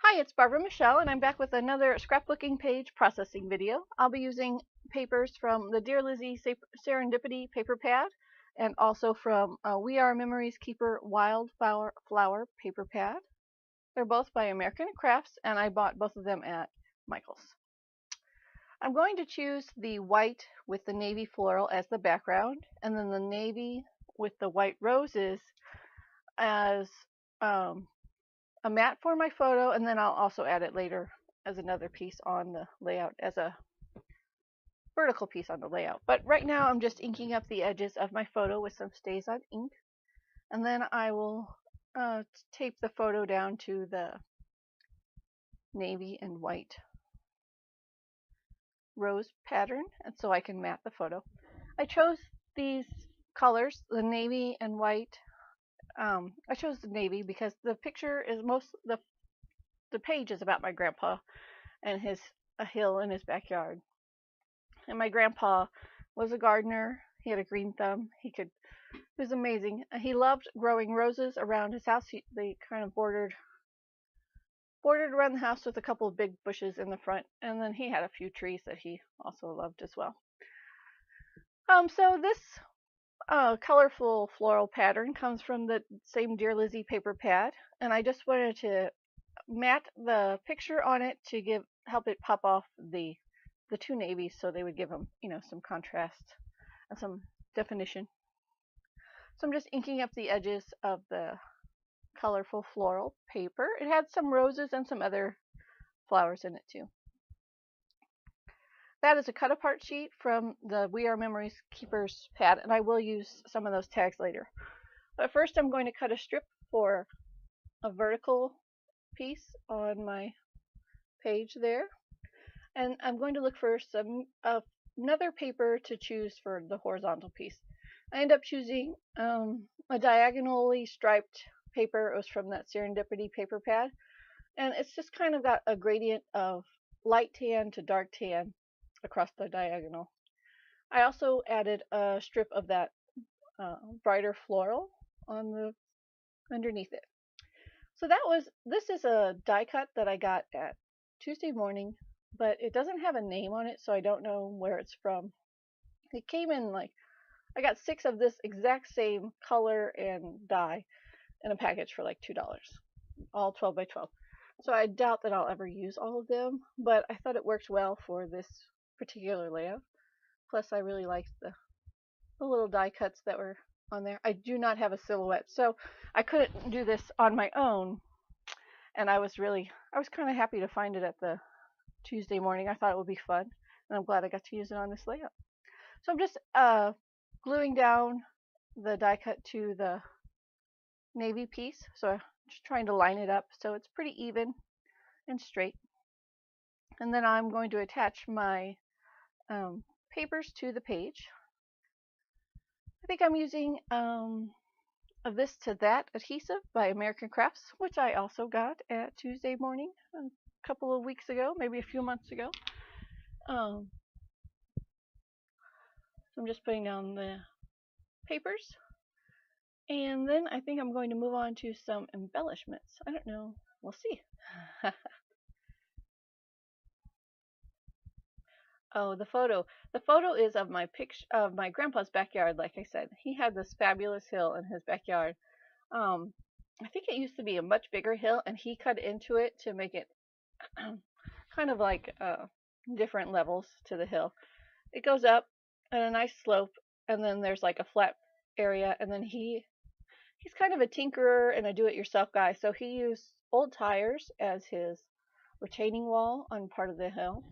Hi, it's BarbaraMichelle, and I'm back with another scrapbooking page processing video. I'll be using papers from the Dear Lizzie Serendipity paper pad and also from We Are Memories Keeper Wildflower paper pad. They're both by American Crafts, and I bought both of them at Michael's. I'm going to choose the white with the navy floral as the background, and then the navy with the white roses as a mat for my photo, and then I'll also add it later as another piece on the layout, as a vertical piece on the layout. But right now I'm just inking up the edges of my photo with some StazOn ink, and then I will tape the photo down to the navy and white rose pattern, and so I can mat the photo. I chose these colors, the navy and white. I chose the navy because the picture is the page is about my grandpa and a hill in his backyard. And my grandpa was a gardener. He had a green thumb. It was amazing. He loved growing roses around his house. They kind of bordered around the house with a couple of big bushes in the front, and then he had a few trees that he also loved as well. So this colorful floral pattern comes from the same Dear Lizzie paper pad, and I just wanted to mat the picture on it to help it pop off the two navies, so they would give them, some contrast and some definition. So I'm just inking up the edges of the colorful floral paper. It had some roses and some other flowers in it too. That is a cut apart sheet from the We Are Memories Keepers pad, and I will use some of those tags later. But first I'm going to cut a strip for a vertical piece on my page there. And I'm going to look for another paper to choose for the horizontal piece. I end up choosing a diagonally striped paper. It was from that Serendipity paper pad, and it's just kind of got a gradient of light tan to dark tan across the diagonal. I also added a strip of that brighter floral on the underneath it. So this is a die cut that I got at Tuesday morning, but it doesn't have a name on it, so I don't know where it's from. It came in I got 6 of this exact same color and die in a package for like $2, all 12 by 12. So I doubt that I'll ever use all of them, but I thought it worked well for this particular layout. Plus I really liked the little die cuts that were on there. I do not have a silhouette, so I couldn't do this on my own, and I was kind of happy to find it at the Tuesday morning. I thought it would be fun, and I'm glad I got to use it on this layout. So I'm just gluing down the die cut to the navy piece, so I'm just trying to line it up so it's pretty even and straight. And then I'm going to attach my papers to the page. I think I'm using of this to that adhesive by American Crafts, which I also got at Tuesday morning a couple of weeks ago, maybe a few months ago. So I'm just putting down the papers, and then I think I'm going to move on to some embellishments. I don't know, we'll see. Oh, the photo. The photo is of my picture of my grandpa's backyard. Like I said, he had this fabulous hill in his backyard. I think it used to be a much bigger hill, and he cut into it to make it kind of like different levels to the hill. It goes up at a nice slope, and then there's like a flat area, and then he's kind of a tinkerer and a do-it-yourself guy, so he used old tires as his retaining wall on part of the hill,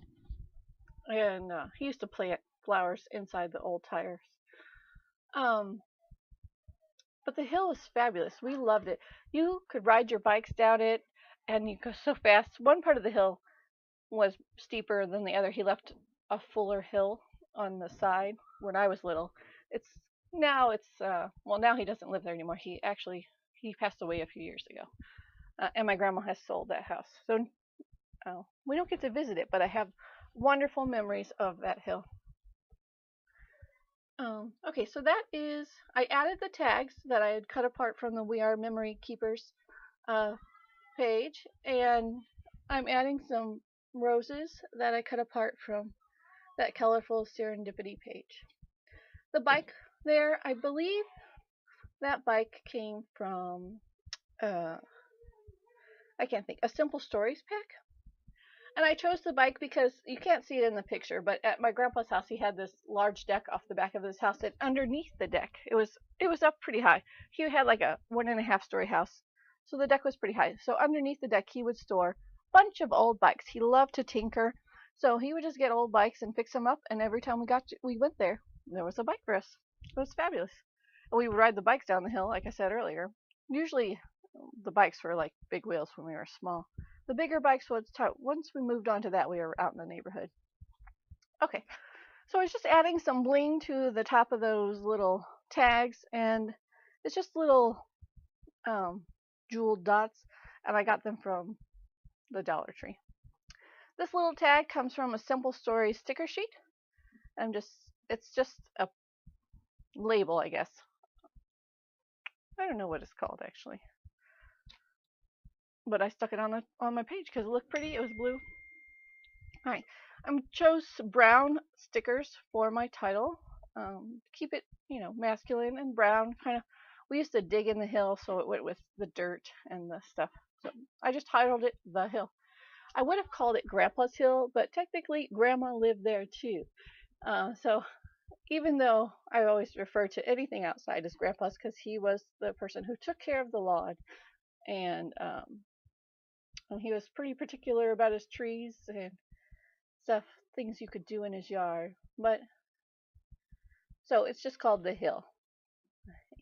and he used to plant flowers inside the old tires. But the hill is fabulous. We loved it. You could ride your bikes down it, and you go so fast. One part of the hill was steeper than the other. He left a fuller hill on the side when I was little. Now he doesn't live there anymore. He passed away a few years ago, and my grandma has sold that house. So we don't get to visit it, but I have wonderful memories of that hill. Okay, so I added the tags that I had cut apart from the We Are Memory Keepers page, and I'm adding some roses that I cut apart from that colorful serendipity page. The bike there, I believe that bike came from, uh, I can't think, a Simple Stories pack. And I chose the bike because you can't see it in the picture, but at my grandpa's house he had this large deck off the back of his house, and underneath the deck it was up pretty high. He had like a 1.5 story house, so the deck was pretty high. So underneath the deck he would store a bunch of old bikes. He loved to tinker, so he would just get old bikes and fix them up. And every time we went there was a bike for us. It was fabulous. And we would ride the bikes down the hill, like I said earlier. Usually the bikes were like big wheels when we were small. The bigger bikes was once we moved on to that, we were out in the neighborhood. Okay, so I was just adding some bling to the top of those little tags, and it's just little um, jeweled dots, and I got them from the Dollar Tree. This little tag comes from a Simple Story sticker sheet. It's just a label, I guess. I don't know what it's called actually, but I stuck it on my page because it looked pretty. It was blue. All right, I chose brown stickers for my title. Keep it, masculine and brown. Kind of, we used to dig in the hill, so it went with the dirt and the stuff. So I just titled it The Hill. I would have called it Grandpa's Hill, but technically Grandma lived there too. So even though I always refer to anything outside as Grandpa's because he was the person who took care of the lawn, and he was pretty particular about his trees and stuff, things you could do in his yard. But so it's just called The Hill,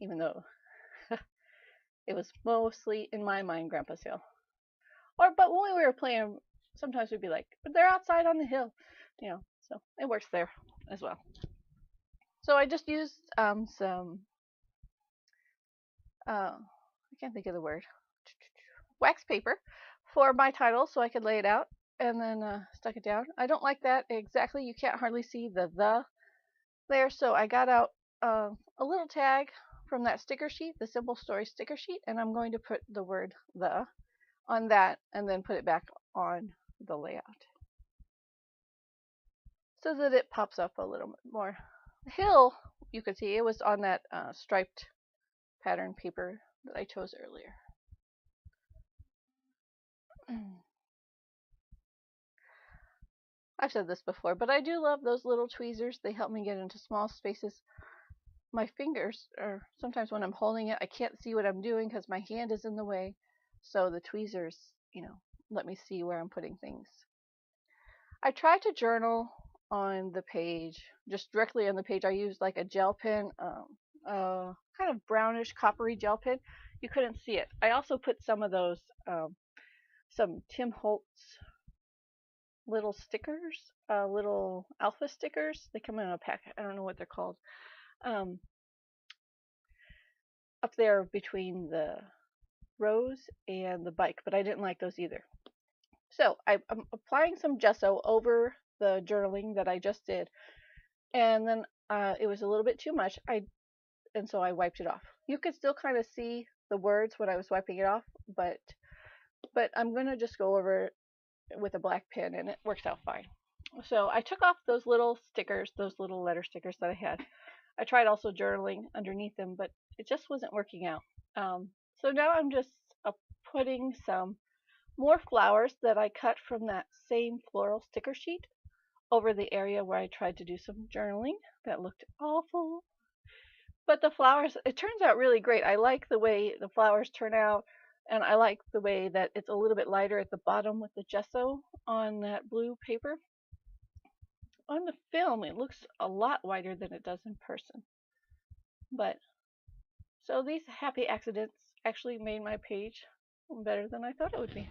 even though it was mostly in my mind Grandpa's Hill. But when we were playing, sometimes we'd be like, but they're outside on the hill. So it works there as well. So I just used some I can't think of the word, wax paper for my title so I could lay it out, and then stuck it down. I don't like that exactly. You can't hardly see the there, so I got out a little tag from that sticker sheet, the Simple Story sticker sheet, and I'm going to put the word the on that and then put it back on the layout so that it pops up a little bit more. The hill, you could see it was on that striped pattern paper that I chose earlier. I've said this before, but I do love those little tweezers. They help me get into small spaces. My fingers, or sometimes when I'm holding it, I can't see what I'm doing because my hand is in the way. So the tweezers, let me see where I'm putting things. I tried to journal on the page, just directly on the page. I used like a gel pen, kind of brownish coppery gel pen. You couldn't see it. I also put some of those, some Tim Holtz little stickers, little alpha stickers. They come in a pack. I don't know what they're called. Up there between the rose and the bike, but I didn't like those either. So I'm applying some gesso over the journaling that I just did, and then it was a little bit too much. And so I wiped it off. You could still kind of see the words when I was wiping it off, but I'm gonna just go over it with a black pen, and it works out fine. So I took off those little stickers, those little letter stickers that I had. I tried also journaling underneath them, but it just wasn't working out. So now I'm just putting some more flowers that I cut from that same floral sticker sheet over the area where I tried to do some journaling. That looked awful. But the flowers, it turns out really great. I like the way the flowers turn out, and I like the way that it's a little bit lighter at the bottom with the gesso on that blue paper. On the film, it looks a lot whiter than it does in person. But so these happy accidents actually made my page better than I thought it would be.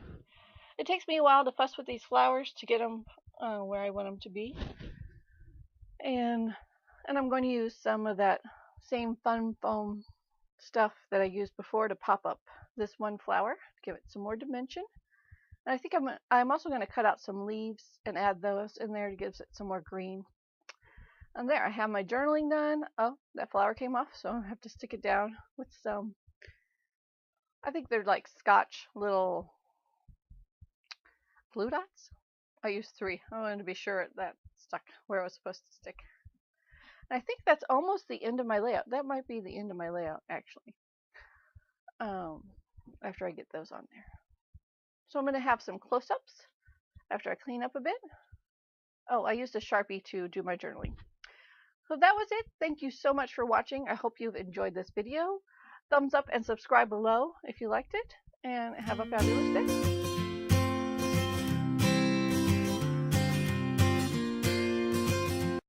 It takes me a while to fuss with these flowers to get them where I want them to be. And I'm going to use some of that same fun foam stuff that I used before to pop up this one flower, give it some more dimension. And I think I'm also going to cut out some leaves and add those in there to give it some more green. And there, I have my journaling done. Oh, that flower came off, so I have to stick it down with some, I think they're like Scotch little blue dots. I used 3. I wanted to be sure that stuck where it was supposed to stick. And I think that's almost the end of my layout. That might be the end of my layout, actually, after I get those on there. So I'm going to have some close-ups after I clean up a bit. Oh, I used a Sharpie to do my journaling. So that was it. Thank you so much for watching. I hope you've enjoyed this video. Thumbs up and subscribe below if you liked it. And have a fabulous day.